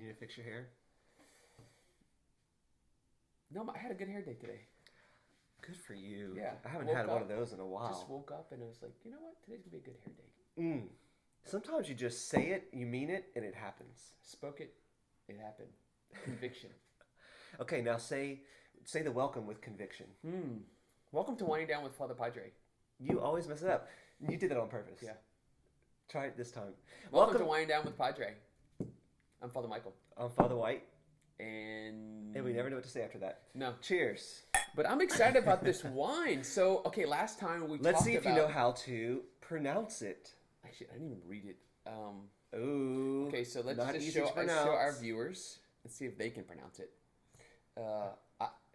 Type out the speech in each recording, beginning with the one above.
You need to fix your hair? No, I had a good hair day today. Good for you. Yeah. I haven't had one of those in a while. Just woke up and I was like, you know what? Today's going to be a good hair day. Sometimes you just say it, you mean it, and it happens. Spoke it. It happened. Conviction. Okay, now say the welcome with conviction. Welcome to Winding Down with Father Padre. You always mess it up. You did that on purpose. Yeah. Try it this time. Welcome to Winding Down with Padre. I'm Father Michael. I'm Father White. And we never know what to say after that. No. Cheers. But I'm excited about this wine. So, okay, last time we Let's talked see if about... you know how to pronounce it. Actually, I didn't even read it. Ooh. Okay, so let's just show our viewers. Let's see if they can pronounce it.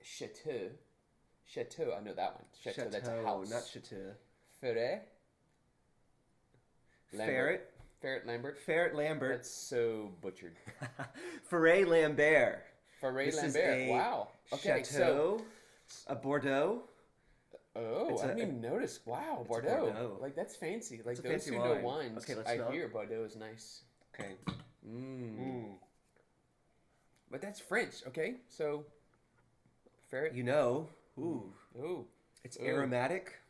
Chateau. Chateau, I know that one. Chateau, that's a house. Not chateau. Ferret. Ferret. Ferret Lambert. Ferret Lambert. That's so butchered. Ferret Lambert. Ferret Lambert. Wow. Okay, chateau, a Bordeaux. Oh, I didn't even notice. Wow, Bordeaux. Like, that's fancy. Like, those who know wines, okay, let's I smell. hear Bordeaux is nice. Okay. But that's French, okay? So, ferret. You know. Ooh. It's aromatic.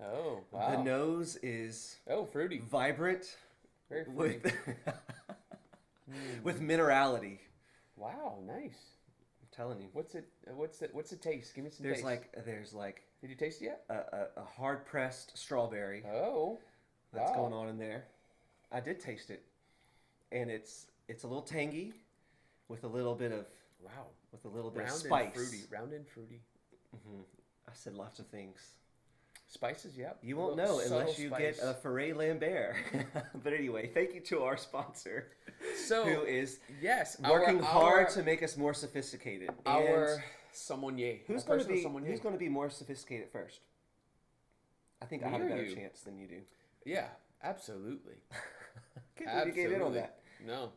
Oh, wow. The nose is... fruity. Vibrant. Very fruity. With minerality. Wow, nice. I'm telling you. What's the taste? Give me some There's taste. like Did you taste it yet? a hard pressed strawberry. Oh. That's going on in there. I did taste it. And it's a little tangy with a little bit of spice. Round and fruity. I said lots of things. Spices, yep. You won't know unless you get a Ferret Lambert. But anyway, thank you to our sponsor, who is working hard to make us more sophisticated. Our sommelier. Who's going to be more sophisticated first? I think I have a better chance than you do. Yeah, absolutely. Can't believe you gave in on that. No.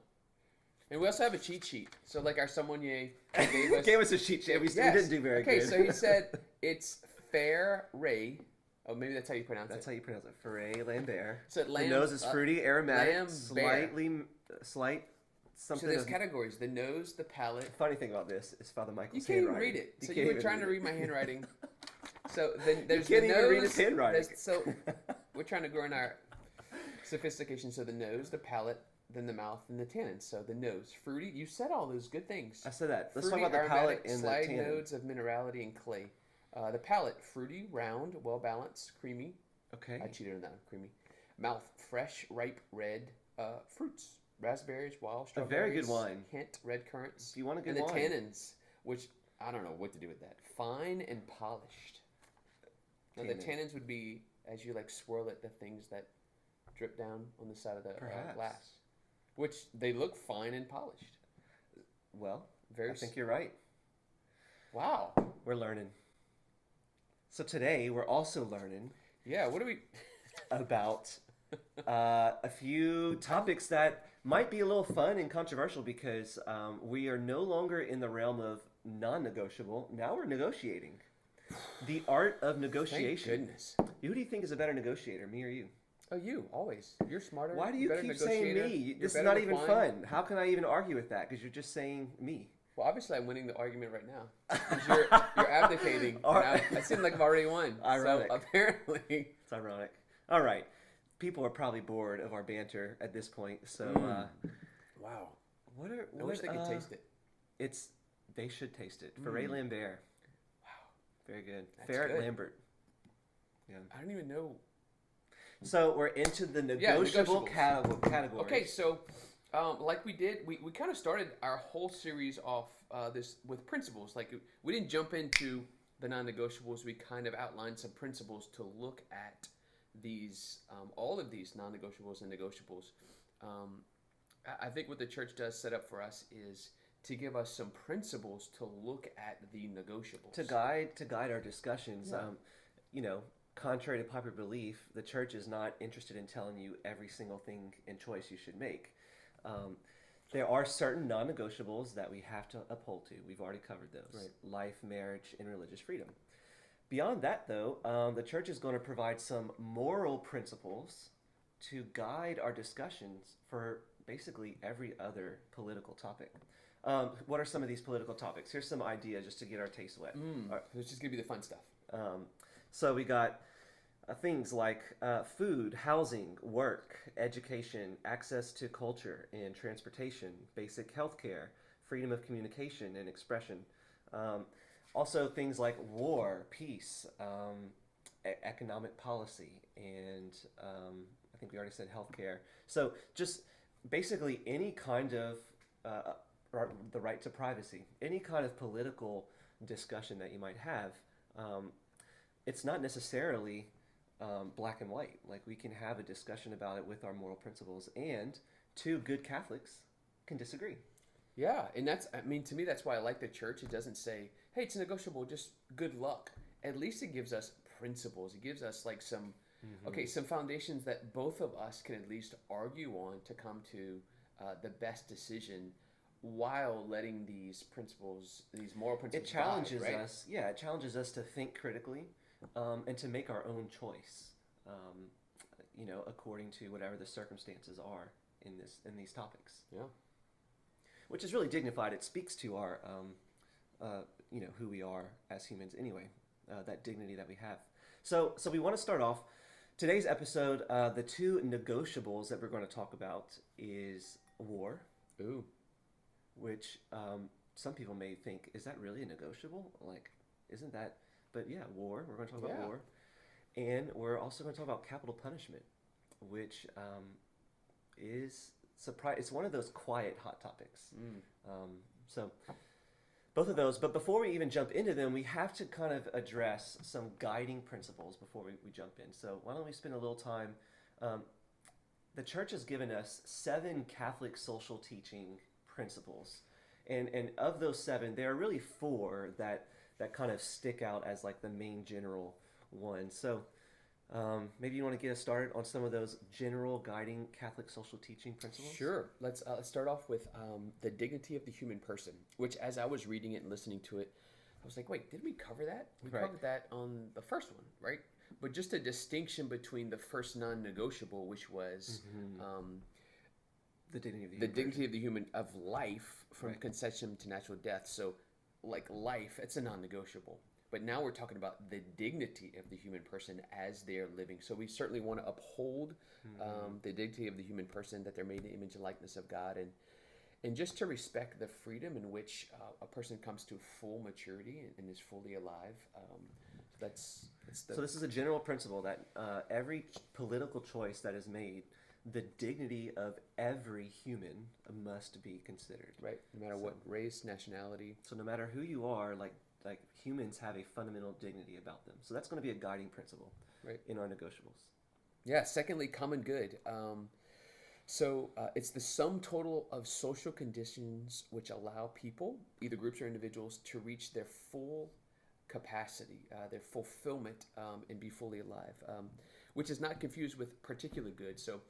And we also have a cheat sheet. So, like, our sommelier gave us a cheat sheet. We didn't do very good. Okay, so he said it's Ferret. Oh, maybe that's how you pronounce it. That's how you pronounce it. Ferret Lambert. So the nose is fruity, aromatic, slight something. So there's categories: the nose, the palate. The funny thing about this is Father Michael's handwriting. You can't even read it. So you were trying to read my handwriting. So then there's you can't the even nose. read his handwriting. So we're trying to grow in our sophistication. So the nose, the palate, then the mouth, and the tannins. So the nose, fruity. You said all those good things. I said that. Let's fruity, talk about the palate and the slide tannin. nodes of minerality and clay. The palate, fruity, round, well balanced, creamy. Okay. I cheated on that one. Creamy. Mouth, fresh, ripe, red fruits. Raspberries, wild strawberries. A very good wine. Hint, red currants. Do you want a good wine? wine? And the tannins, which I don't know what to do with that. Fine and polished. Now, the tannins would be, as you like swirl it, the things that drip down on the side of the glass. Which they look fine and polished. Well, I think you're right. Wow. We're learning. So today we're also learning. Yeah, what do we... about a few topics that might be a little fun and controversial because we are no longer in the realm of non-negotiable. Now we're negotiating. The art of negotiation. Thank goodness. Who do you think is a better negotiator, me or you? Oh, you, always. You're smarter. Why do you keep saying me? This is not even fun. How can I even argue with that? Because you're just saying me. Well, obviously, I'm winning the argument right now. Because you're abdicating. I seem like I've already won. Ironic. So apparently. It's ironic. All right. People are probably bored of our banter at this point. So, wow. I wish they could taste it. They should taste it. Ferret Lambert. Wow. Very good. That's Ferret good. Lambert. Yeah. I don't even know. So we're into the negotiable category. Okay, so like we did, we kind of started our whole series off this with principles. Like we didn't jump into the non-negotiables. We kind of outlined some principles to look at these, all of these non-negotiables and negotiables. I think what the church does set up for us is to give us some principles to look at the negotiables. To guide our discussions. Yeah. Contrary to popular belief, the church is not interested in telling you every single thing and choice you should make. There are certain non-negotiables that we have to uphold to. We've already covered those. Right. Life, marriage, and religious freedom. Beyond that, though, the church is going to provide some moral principles to guide our discussions for basically every other political topic. What are some of these political topics? Here's some ideas just to get our taste wet. All right. It's just gonna be the fun stuff. So we got things like food, housing, work, education, access to culture and transportation, basic health care, freedom of communication and expression. Also things like war, peace, economic policy, and I think we already said healthcare. So just basically any kind of the right to privacy, any kind of political discussion that you might have. It's not necessarily black and white. Like, we can have a discussion about it with our moral principles, and two good Catholics can disagree. Yeah, and to me, that's why I like the church. It doesn't say, hey, it's negotiable, just good luck. At least it gives us principles. It gives us like some foundations that both of us can at least argue on to come to the best decision, while letting these principles, these moral principles, it challenges guide, right? us. Yeah, it challenges us to think critically, and to make our own choice. According to whatever the circumstances are in these topics. Yeah, which is really dignified. It speaks to our, who we are as humans anyway, that dignity that we have. So we want to start off today's episode. The two negotiables that we're going to talk about is war. Ooh. Which some people may think, is that really a negotiable? Like, isn't that? But yeah, war. We're going to talk about war. And we're also going to talk about capital punishment, which is surprise. It's one of those quiet hot topics. So both of those. But before we even jump into them, we have to kind of address some guiding principles before we jump in. So why don't we spend a little time? The church has given us 7 Catholic social teaching principles, and of those 7, there are really 4 that kind of stick out as like the main general one. So maybe you want to get us started on some of those general guiding Catholic social teaching principles? Sure. Let's start off with the dignity of the human person, which, as I was reading it and listening to it, I was like, wait, did we cover that? We covered that on the first one, right? But just a distinction between the first non-negotiable, which was the dignity of the human of life from conception to natural death. So, like life, it's a non-negotiable. But now we're talking about the dignity of the human person as they're living. So we certainly want to uphold the dignity of the human person, that they're made in the image and likeness of God, and just to respect the freedom in which a person comes to full maturity and is fully alive. So this is a general principle that every political choice that is made, the dignity of every human must be considered. Right, no matter what race, nationality. So no matter who you are, like humans have a fundamental dignity about them. So that's going to be a guiding principle in our negotiables. Yeah, secondly, common good. So it's the sum total of social conditions which allow people, either groups or individuals, to reach their full capacity, their fulfillment, and be fully alive, which is not confused with particular good. So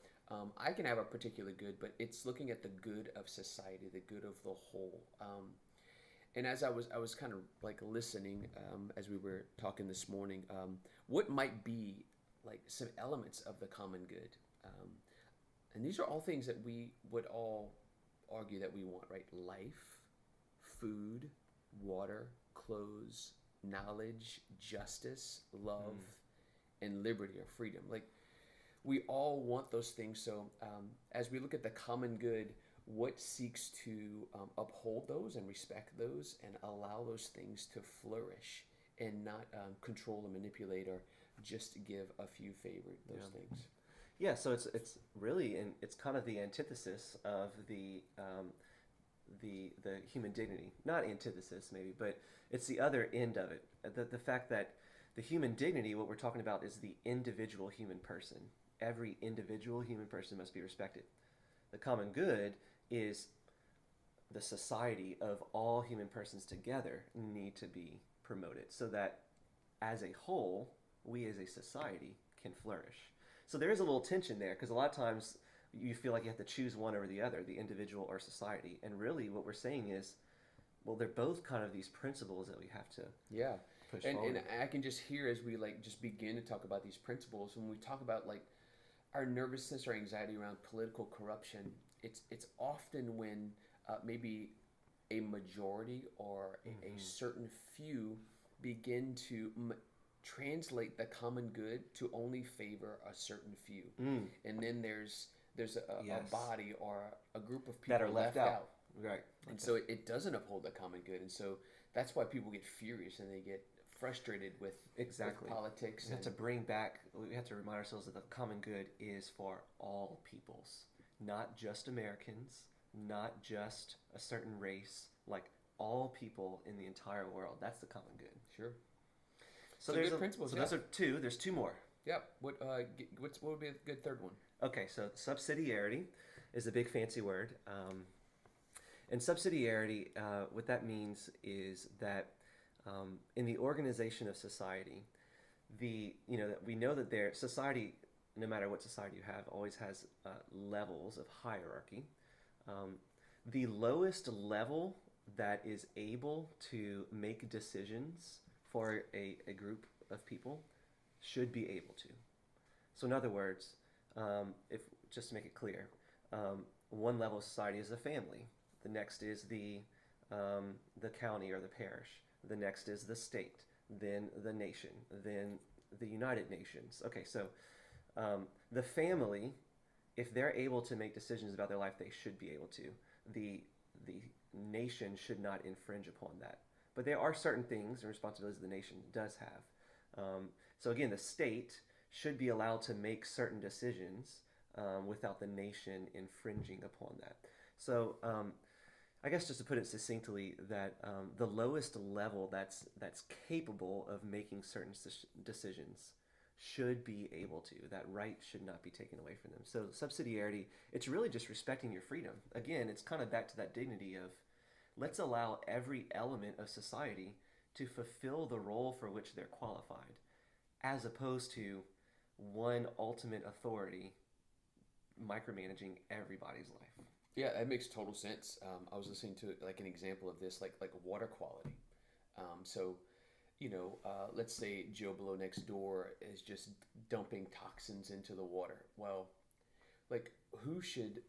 I can have a particular good, but it's looking at the good of society, the good of the whole. And as I was kind of like listening as we were talking this morning, what might be like some elements of the common good? And these are all things that we would all argue that we want, right? Life, food, water, clothes, knowledge, justice, love, and liberty or freedom. Like, we all want those things. So as we look at the common good, what seeks to uphold those and respect those and allow those things to flourish and not control and manipulate or just give a few favored those things. Yeah, so it's really, and it's kind of the antithesis of the human dignity. Not antithesis maybe, but it's the other end of it. The fact that the human dignity, what we're talking about, is the individual human person. Every individual human person must be respected. The common good is the society of all human persons together need to be promoted, so that as a whole, we as a society can flourish. So there is a little tension there, because a lot of times you feel like you have to choose one over the other, the individual or society. And really what we're saying is, well, they're both kind of these principles that we have to push forward. And I can just hear as we just begin to talk about these principles, when we talk about like our nervousness or anxiety around political corruption, it's often when maybe a majority or a certain few begin to translate the common good to only favor a certain few, and then there's a Yes. body or a group of people That are left out. Right. and so it doesn't uphold the common good, and so that's why people get furious and they get frustrated with Exactly. with politics. We have to bring back, we have to remind ourselves that the common good is for all peoples, not just Americans, not just a certain race, like all people in the entire world. That's the common good. Sure. So, So there's good principles, So yeah. those are two. There's two more. Yep. What would be a good third one? Okay, so subsidiarity is a big fancy word. And subsidiarity, what that means is that in the organization of society, that we know that society, no matter what society you have, always has levels of hierarchy. The lowest level that is able to make decisions for a group of people should be able to. So in other words, if just to make it clear, one level of society is a family. The next is the county or the parish. The next is the state. Then the nation. Then the United Nations. Okay, so the family, if they're able to make decisions about their life, they should be able to. The nation should not infringe upon that. But there are certain things and responsibilities the nation does have. So again, the state should be allowed to make certain decisions without the nation infringing upon that. So I guess just to put it succinctly, that the lowest level that's capable of making certain decisions should be able to. That right should not be taken away from them. So subsidiarity, it's really just respecting your freedom. Again, it's kind of back to that dignity of let's allow every element of society to fulfill the role for which they're qualified, as opposed to one ultimate authority micromanaging everybody's life. Yeah, that makes total sense. I was listening to like an example of this, like water quality. So, let's say Joe Blow next door is just dumping toxins into the water. Well, like who should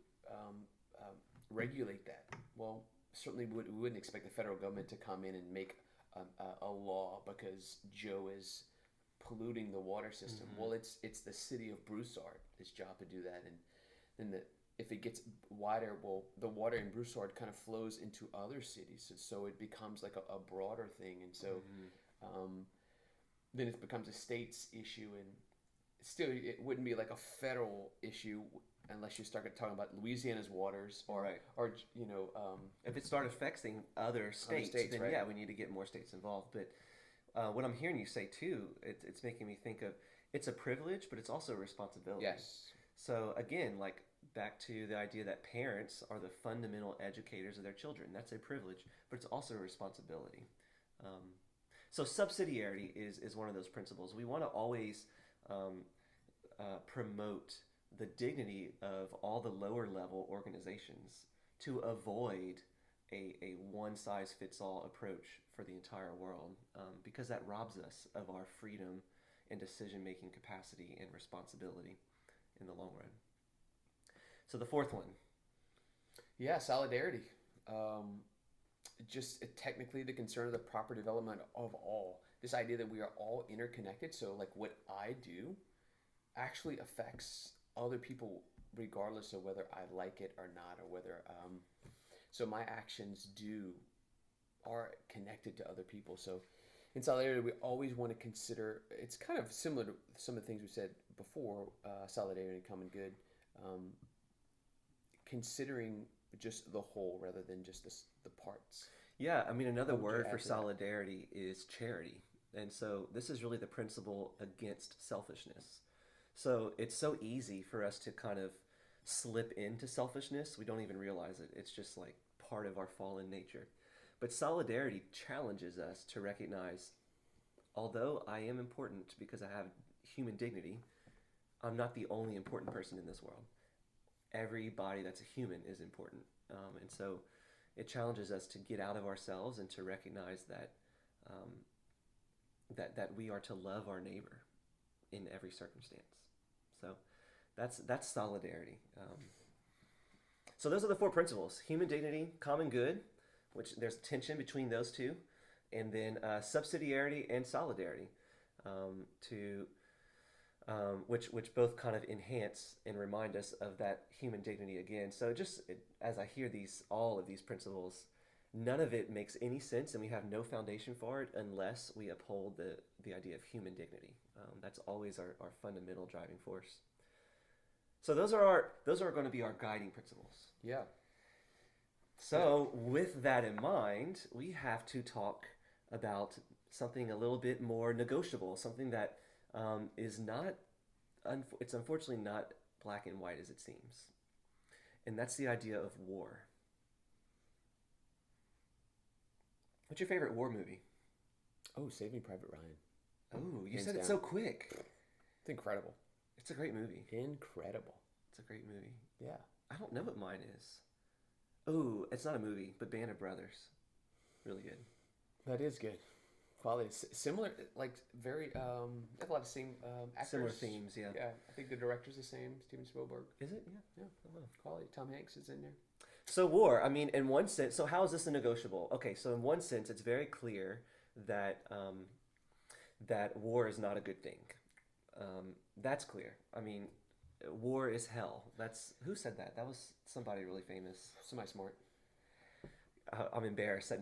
regulate that? Well, certainly we wouldn't expect the federal government to come in and make a law because Joe is polluting the water system. Mm-hmm. Well, it's the city of Broussard's job to do that, and then if it gets wider, well, the water in Broussard kind of flows into other cities, so it becomes like a broader thing, and so then it becomes a state's issue, and still it wouldn't be like a federal issue unless you start talking about Louisiana's waters or Right. or If it started affecting other states, then right? Yeah, we need to get more states involved. But what I'm hearing you say too, it's making me think of it's a privilege, but it's also a responsibility. Yes. So again, like back to the idea that parents are the fundamental educators of their children. That's a privilege, but it's also a responsibility. So subsidiarity is one of those principles. We want to always promote the dignity of all the lower level organizations to avoid a one-size-fits-all approach for the entire world, because that robs us of our freedom and decision-making capacity and responsibility in the long run. So the fourth one. Yeah, solidarity. Just technically the concern of the proper development of all. This idea that we are all interconnected. So like what I do actually affects other people regardless of whether I like it or not, or whether so my actions are connected to other people. So in solidarity, we always want to consider, it's kind of similar to some of the things we said before, solidarity and common good, considering just the whole rather than just the parts. Yeah, I mean, another word for add to that? solidarity is charity. And so this is really the principle against selfishness. So it's so easy for us to kind of slip into selfishness. We don't even realize it. It's just like part of our fallen nature. But solidarity challenges us to recognize, although I am important because I have human dignity, I'm not the only important person in this world. Everybody that's a human is important. And so it challenges us to get out of ourselves and to recognize that that we are to love our neighbor in every circumstance. So that's solidarity. So those are the four principles: human dignity, common good, which there's tension between those two, and then subsidiarity and solidarity, to which both kind of enhance and remind us of that human dignity again. So as I hear all of these principles, none of it makes any sense, and we have no foundation for it unless we uphold the idea of human dignity. That's always our fundamental driving force. So those are going to be our guiding principles. Yeah. So with that in mind, we have to talk about something a little bit more negotiable, something that is not, it's unfortunately not black and white as it seems. And that's the idea of war. What's your favorite war movie? Oh, Saving Private Ryan. Oh, you Hands said it down. so quick. It's incredible. It's a great movie. Incredible. It's a great movie. Yeah. I don't know what mine is. Oh, it's not a movie, but Band of Brothers. Really good. That is good. Quality. Similar, like very, they have a lot of same actors. Similar themes, yeah. Yeah. I think the director's the same, Steven Spielberg. Is it? Yeah. Yeah. Oh, wow. Quality. Tom Hanks is in there. So war, I mean, in one sense, so how is this a negotiable? Okay, so in one sense, it's very clear that that war is not a good thing. That's clear. I mean, war is hell. Who said that? That was somebody really famous. Somebody smart. I'm embarrassed that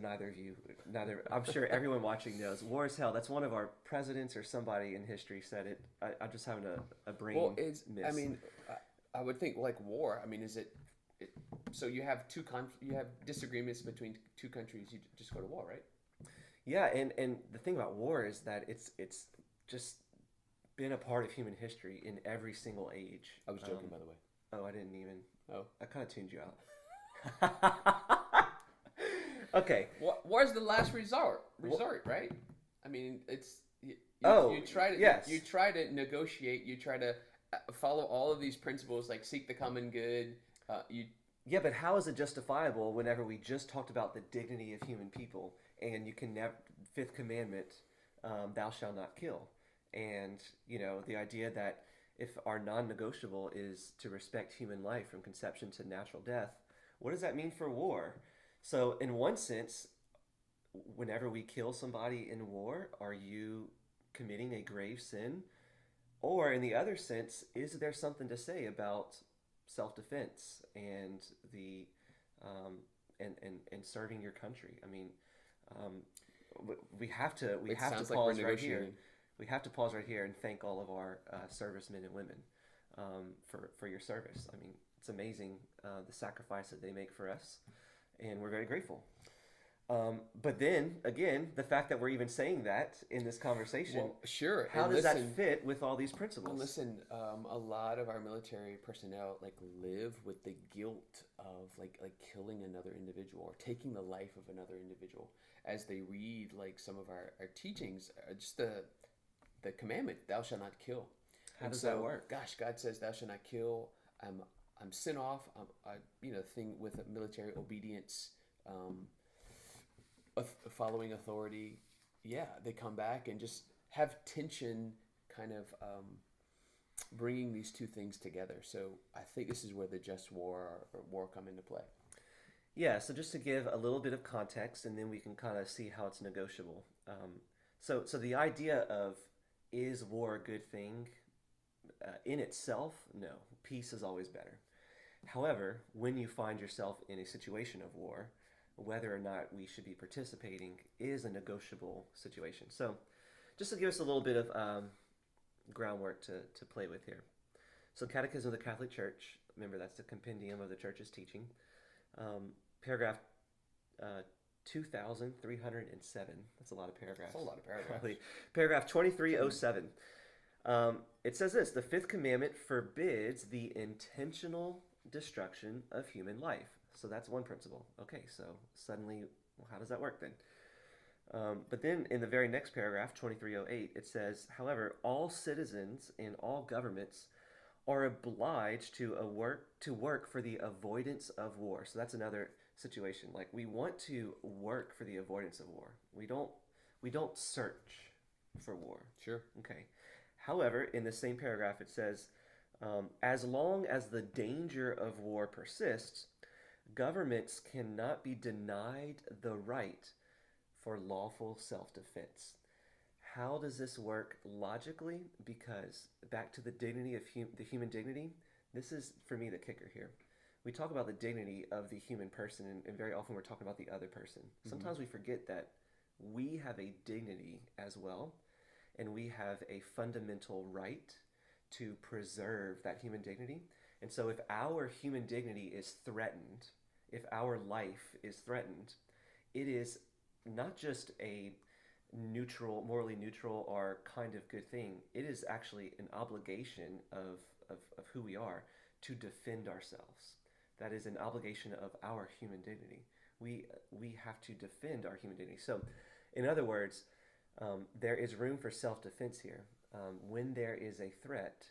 I'm sure everyone watching knows. War is hell. That's one of our presidents or somebody in history said it. I'm just having a brain miss. I mean, I would think like war. I mean, is it so you have you have disagreements between two countries. You just go to war, right? Yeah, and the thing about war is that it's just been a part of human history in every single age. I was joking, by the way. Oh, I didn't even. Oh, I kind of tuned you out. Okay. War's the last resort, right? I mean, it's you try to yes. You try to negotiate. You try to follow all of these principles, like seek the common good. Yeah, but how is it justifiable whenever we just talked about the dignity of human people, and you can never, fifth commandment, thou shalt not kill, and the idea that if our non-negotiable is to respect human life from conception to natural death, what does that mean for war? So in one sense, whenever we kill somebody in war, are you committing a grave sin? Or in the other sense, is there something to say about self-defense and the and serving your country? I mean, we have to pause right here. We have to pause right here and thank all of our servicemen and women for your service. I mean, it's amazing the sacrifice that they make for us, and we're very grateful. But then again, the fact that we're even saying that in this conversation, well, sure. How does that fit with all these principles? Well, listen, a lot of our military personnel live with the guilt of like killing another individual or taking the life of another individual as they read some of our teachings, just the commandment, thou shalt not kill. How does that work? Gosh, God says, thou shalt not kill. I'm sin off. Thing with military obedience. Following authority, they come back and just have tension, kind of bringing these two things together. So I think this is where the just war or war come into play. Yeah. So just to give a little bit of context, and then we can kind of see how it's negotiable. So the idea of, is war a good thing? In itself, no. Peace is always better. However, when you find yourself in a situation of war, whether or not we should be participating is a negotiable situation. So just to give us a little bit of groundwork to play with here. So Catechism of the Catholic Church, remember that's the compendium of the Church's teaching. Paragraph 2,307. That's a lot of paragraphs. That's a lot of paragraphs. Probably. Paragraph 2307. It says this: the fifth commandment forbids the intentional destruction of human life. So that's one principle. Okay, so suddenly, how does that work then? But then in the very next paragraph, 2308, it says, however, all citizens and all governments are obliged to work for the avoidance of war. So that's another situation. Like, we want to work for the avoidance of war. We don't search for war. Sure. Okay. However, in the same paragraph, it says, as long as the danger of war persists, Governments cannot be denied the right for lawful self-defense. How does this work logically? Because back to the dignity of the human dignity, this is for me the kicker here. We talk about the dignity of the human person, and very often we're talking about the other person. Sometimes we forget that we have a dignity as well, and we have a fundamental right to preserve that human dignity. And so if our human dignity is threatened, if our life is threatened, it is not just a neutral, morally neutral, or kind of good thing. It is actually an obligation of who we are to defend ourselves. That is an obligation of our human dignity. We have to defend our human dignity. So, in other words, there is room for self-defense here. When there is a threat,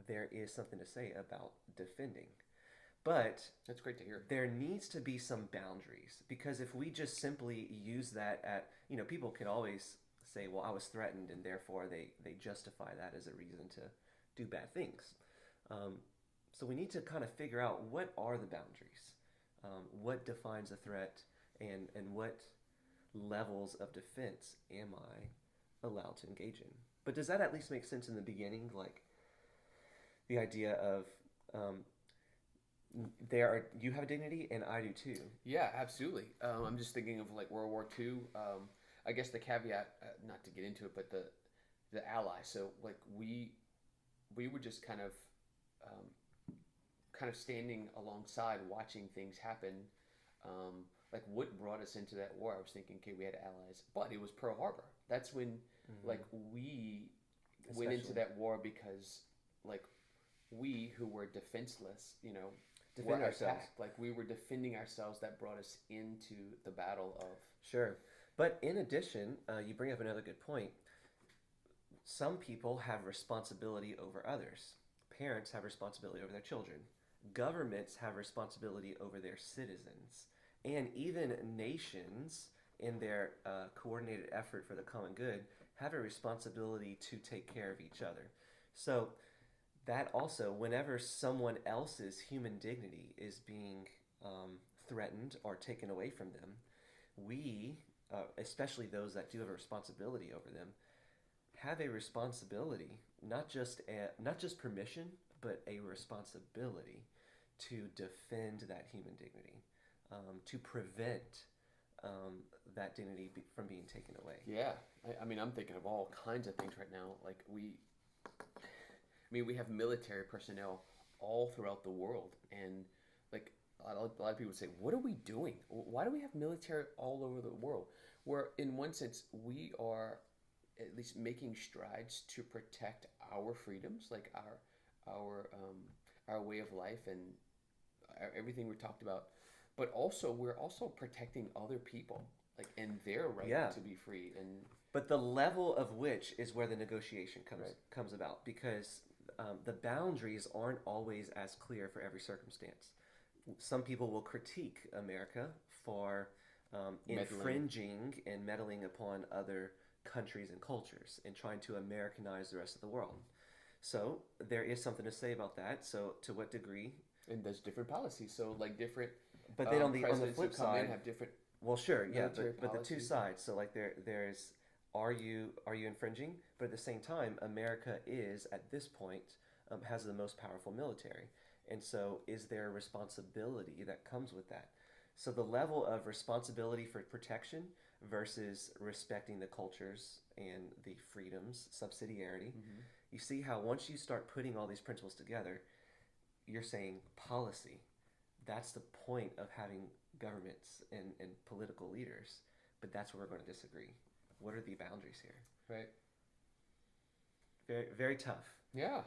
there is something to say about defending. But that's great to hear. There needs to be some boundaries, because if we just simply use that at, people can always say, well, I was threatened, and therefore they justify that as a reason to do bad things. So we need to kind of figure out, what are the boundaries? What defines a threat, and what levels of defense am I allowed to engage in? But does that at least make sense in the beginning? Like the idea of you have a dignity and I do too. Yeah, absolutely. I'm just thinking of like World War II. I guess the caveat, not to get into it, but the Allies. So like we were just kind of standing alongside, watching things happen. Like what brought us into that war? I was thinking, okay, we had allies, but it was Pearl Harbor. That's when like we went into that war because like we who were defenseless, defend ourselves. Attacked. Like we were defending ourselves. That brought us into the battle of. Sure. But in addition, you bring up another good point. Some people have responsibility over others. Parents have responsibility over their children. Governments have responsibility over their citizens. And even nations, in their coordinated effort for the common good, have a responsibility to take care of each other. So that also, whenever someone else's human dignity is being threatened or taken away from them, we, especially those that do have a responsibility over them, have a responsibility, not just permission, but a responsibility to defend that human dignity, to prevent that dignity from being taken away. Yeah, I mean, I'm thinking of all kinds of things right now. Like we have military personnel all throughout the world, and like a lot of people say, what are we doing? Why do we have military all over the world? Where in one sense we are at least making strides to protect our freedoms, like our way of life and everything we talked about, but also we're also protecting other people, like, and their right to be free. But the level of which is where the negotiation comes about, because the boundaries aren't always as clear for every circumstance. Some people will critique America for infringing and meddling upon other countries and cultures and trying to Americanize the rest of the world. So there is something to say about that. So to what degree? And there's different policies. So like different. But then on the flip side, have different. Well, sure, yeah, but the two sides. So like there's are you infringing? But at the same time, America is at this point has the most powerful military, and so is there a responsibility that comes with that? So the level of responsibility for protection versus respecting the cultures and the freedoms, subsidiarity. Mm-hmm. You see how once you start putting all these principles together, you're saying policy. That's the point of having governments and political leaders. But that's where we're going to disagree. What are the boundaries here? Right. Very, very tough. Yeah.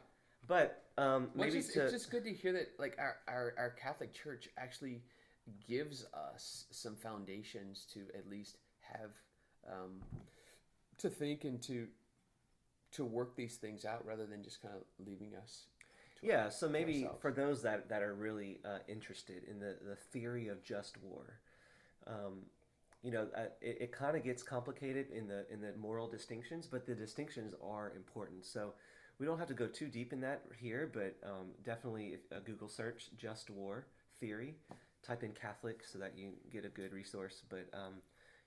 But maybe it's just good to hear that like our Catholic Church actually gives us some foundations to at least have to think and to work these things out rather than just kind of leaving us. So maybe for those that are really interested in the theory of just war, it kind of gets complicated in the moral distinctions, but the distinctions are important. So we don't have to go too deep in that here, but definitely a Google search, just war, theory, type in Catholic so that you get a good resource. But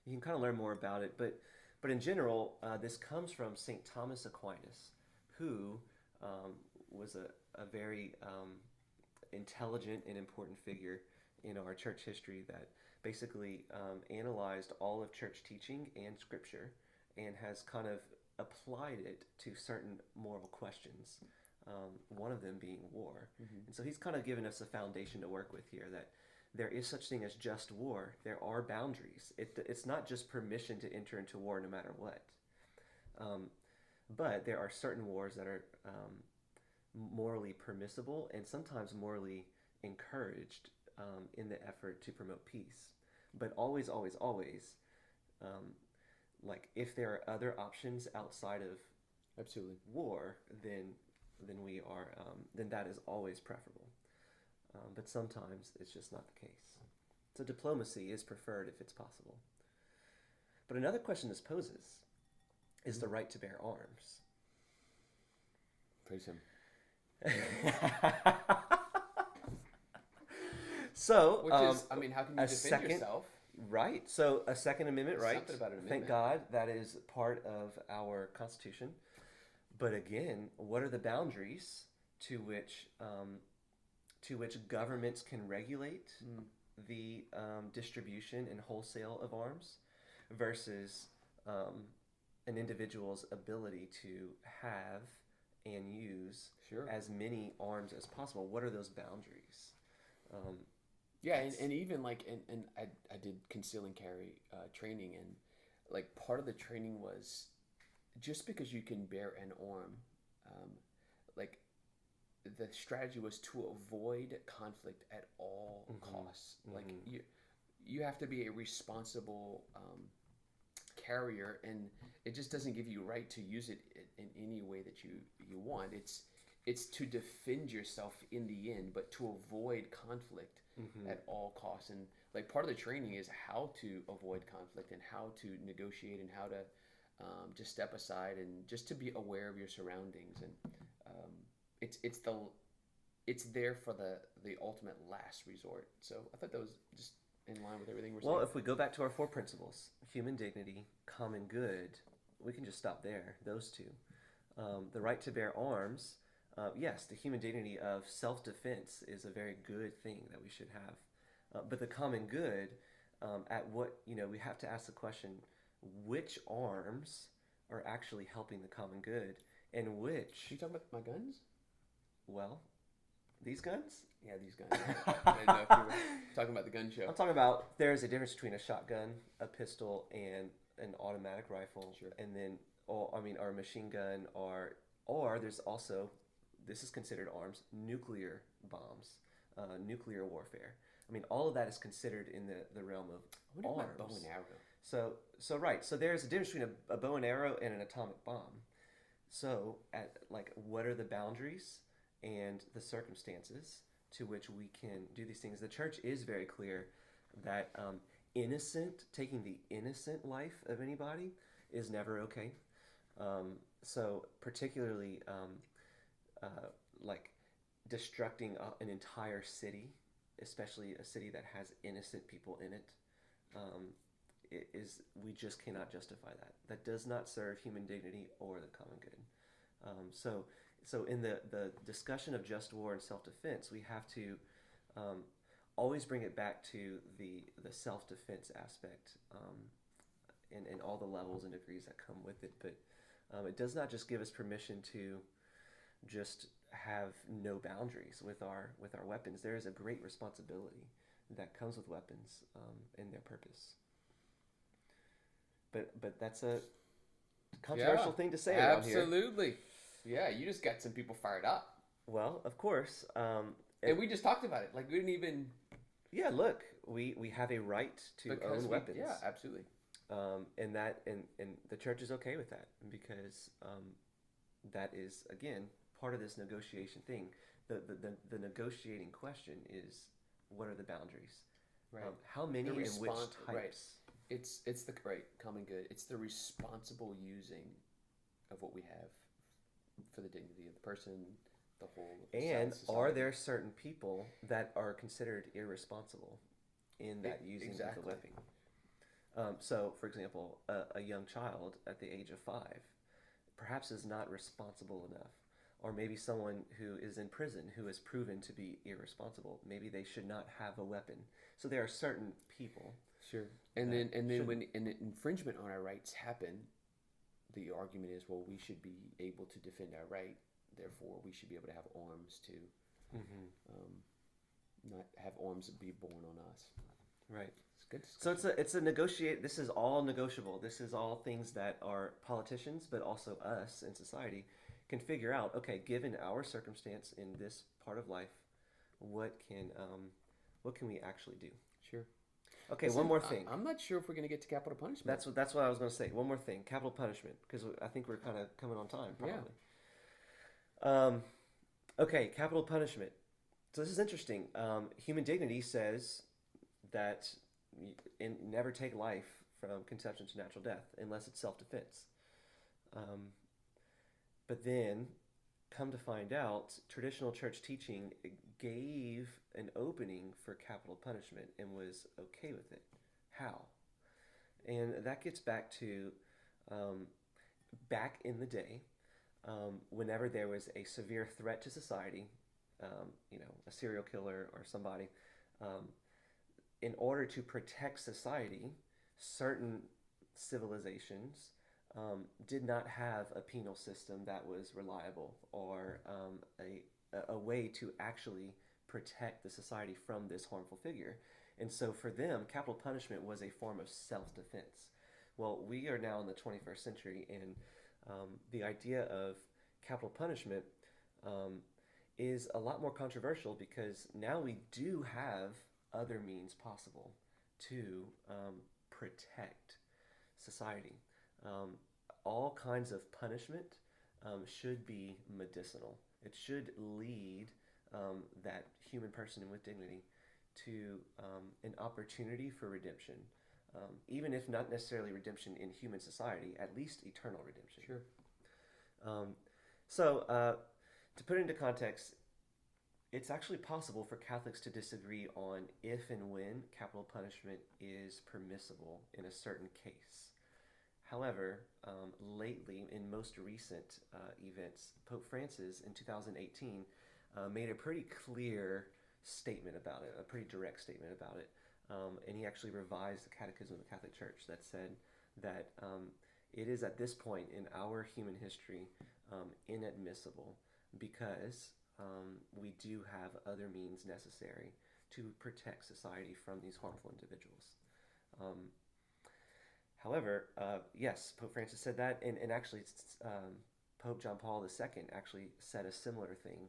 you can kind of learn more about it. But in general, this comes from St. Thomas Aquinas, who was a very intelligent and important figure in our church history that basically analyzed all of church teaching and scripture and has kind of applied it to certain moral questions, one of them being war. And so he's kind of given us a foundation to work with here, that there is such thing as just war. There are boundaries. It's not just permission to enter into war no matter what. But there are certain wars that are morally permissible and sometimes morally encouraged in the effort to promote peace. But always, always, always, like if there are other options outside of Absolutely. war, then we are then that is always preferable. But sometimes it's just not the case. So diplomacy is preferred if it's possible. But another question this poses is the right to bear arms. Praise him. So, Which is, I mean, how can you defend yourself? Right. So a Second Amendment right. Something about an Thank God that is part of our Constitution. But again, what are the boundaries to which governments can regulate the distribution and wholesale of arms versus an individual's ability to have and use as many arms as possible? What are those boundaries? Yeah, and even like, and I did conceal and carry training, and like part of the training was just because you can bear an arm, like the strategy was to avoid conflict at all costs. Like you have to be a responsible carrier, and it just doesn't give you a right to use it in any way that you want. It's to defend yourself in the end, but to avoid conflict at all costs. And like part of the training is how to avoid conflict and how to negotiate and how to just step aside and just to be aware of your surroundings. And it's there for the ultimate last resort. So I thought that was just in line with everything we're saying. Well, if we go back to our 4 principles, human dignity, common good, we can just stop there, those two. The right to bear arms, yes, the human dignity of self-defense is a very good thing that we should have. But the common good, we have to ask the question, which arms are actually helping the common good, and which... Are you talking about my guns? Well, these guns? Yeah, these guns. I didn't know if you were talking about the gun show. I'm talking about there's a difference between a shotgun, a pistol, and an automatic rifle. Sure. And then, or a machine gun, or there's also, this is considered arms, nuclear bombs, nuclear warfare. I mean, all of that is considered in the realm of arms. Bow and arrow. So right. So there's a difference between a bow and arrow and an atomic bomb. So what are the boundaries and the circumstances to which we can do these things? The church is very clear that taking the innocent life of anybody is never okay. So particularly like destructing an entire city, especially a city that has innocent people in it, we just cannot justify that. That does not serve human dignity or the common good. So in the discussion of just war and self-defense, we have to always bring it back to the self-defense aspect and all the levels and degrees that come with it. But it does not just give us permission to just have no boundaries with our weapons. There is a great responsibility that comes with weapons and their purpose. But that's a controversial thing to say around here. Absolutely. Yeah, you just got some people fired up. Well, of course. And we just talked about it. Like, we didn't even... Yeah, look, we have a right to own weapons. Yeah, absolutely. And the church is okay with that because that is, again, part of this negotiation thing. The negotiating question is, what are the boundaries? Right. How many and which types? Right. It's the common good. It's the responsible using of what we have for the dignity of the person, the whole And society. are there certain people that are considered irresponsible in that using of exactly. the weapon? So, for example, a young child at the age of 5 perhaps is not responsible enough. Or maybe someone who is in prison who is proven to be irresponsible. Maybe they should not have a weapon. So there are certain people. Sure. And that then shouldn't. when an infringement on our rights happen, the argument is, well, we should be able to defend our right. Therefore, we should be able to have arms to not have arms be born on us. Right. It's good So discussion. it's a negotiate. This is all negotiable. This is all things that our politicians, but also us in society, can figure out. Okay, given our circumstance in this part of life, what can we actually do? Sure. Okay, Listen, one more thing. I'm not sure if we're going to get to capital punishment. That's what I was going to say. One more thing, capital punishment, because I think we're kind of coming on time, probably. Okay, capital punishment. So this is interesting. Human dignity says that never take life from conception to natural death unless it's self-defense. But then, come to find out, traditional church teaching gave an opening for capital punishment and was okay with it. How? And that gets back to back in the day, whenever there was a severe threat to society, a serial killer or somebody, in order to protect society, certain civilizations did not have a penal system that was reliable or a way to actually protect the society from this harmful figure. And so for them, capital punishment was a form of self-defense. Well, we are now in the 21st century, and the idea of capital punishment is a lot more controversial because now we do have other means possible to protect society. All kinds of punishment should be medicinal. It should lead that human person with dignity to an opportunity for redemption, even if not necessarily redemption in human society, at least eternal redemption. Sure. So, to put it into context, it's actually possible for Catholics to disagree on if and when capital punishment is permissible in a certain case. However, lately, in most recent events, Pope Francis in 2018 made a pretty clear statement about it, a pretty direct statement about it. And he actually revised the Catechism of the Catholic Church that said that it is at this point in our human history inadmissible because we do have other means necessary to protect society from these harmful individuals. However, yes, Pope Francis said that, and actually Pope John Paul II actually said a similar thing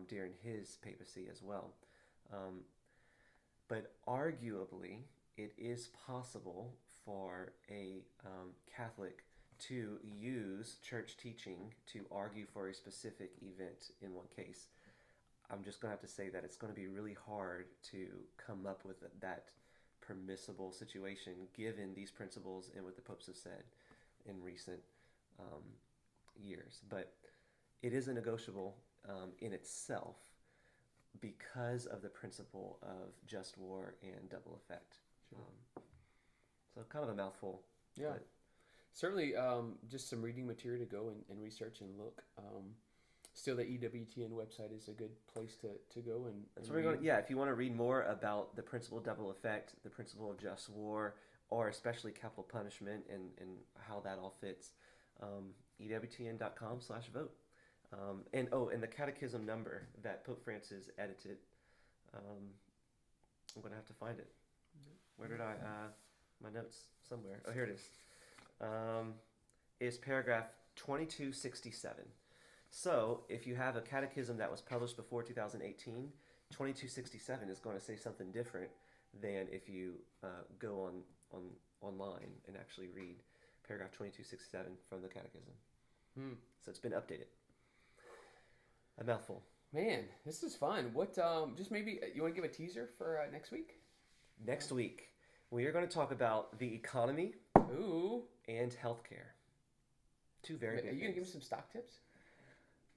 during his papacy as well. But arguably, it is possible for a Catholic to use church teaching to argue for a specific event in one case. I'm just going to have to say that it's going to be really hard to come up with that permissible situation given these principles and what the popes have said in recent years. But it is a negotiable in itself because of the principle of just war and double effect. Sure. So kind of a mouthful. Yeah. But Certainly, just some reading material to go and research and look. Still, the EWTN website is a good place to go and. that's where we're going. Yeah, if you want to read more about the principle of double effect, the principle of just war, or especially capital punishment and how that all fits, EWTN.com/vote. And the catechism number that Pope Francis edited, I'm going to have to find it. Where did I, my notes somewhere. Oh, here it is paragraph 2267. So if you have a catechism that was published before 2018, 2267 is going to say something different than if you go online and actually read paragraph 2267 from the catechism. So it's been updated. A mouthful. Man, this is fun. What? Just maybe you want to give a teaser for next week? Next week, we are going to talk about the economy Ooh. and healthcare. Two very big Are you going to things. give me some stock tips?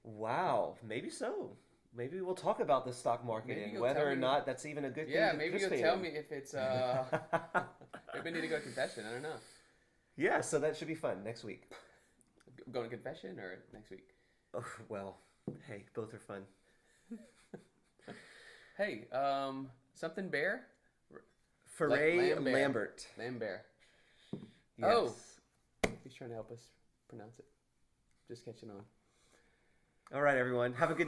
Wow, maybe so. Maybe we'll talk about the stock market Maybe and you'll whether tell or me- not that's even a good thing Yeah, to maybe you'll participate tell in. me if it's maybe I need to go to confession. I don't know. Yeah, so that should be fun next week. Going to confession or next week? Oh, well, hey, both are fun. Hey, something bear? Foray Lambert. Lambert. Lambert. Yes. Oh. He's trying to help us pronounce it. Just catching on. All right, everyone. Have a good night.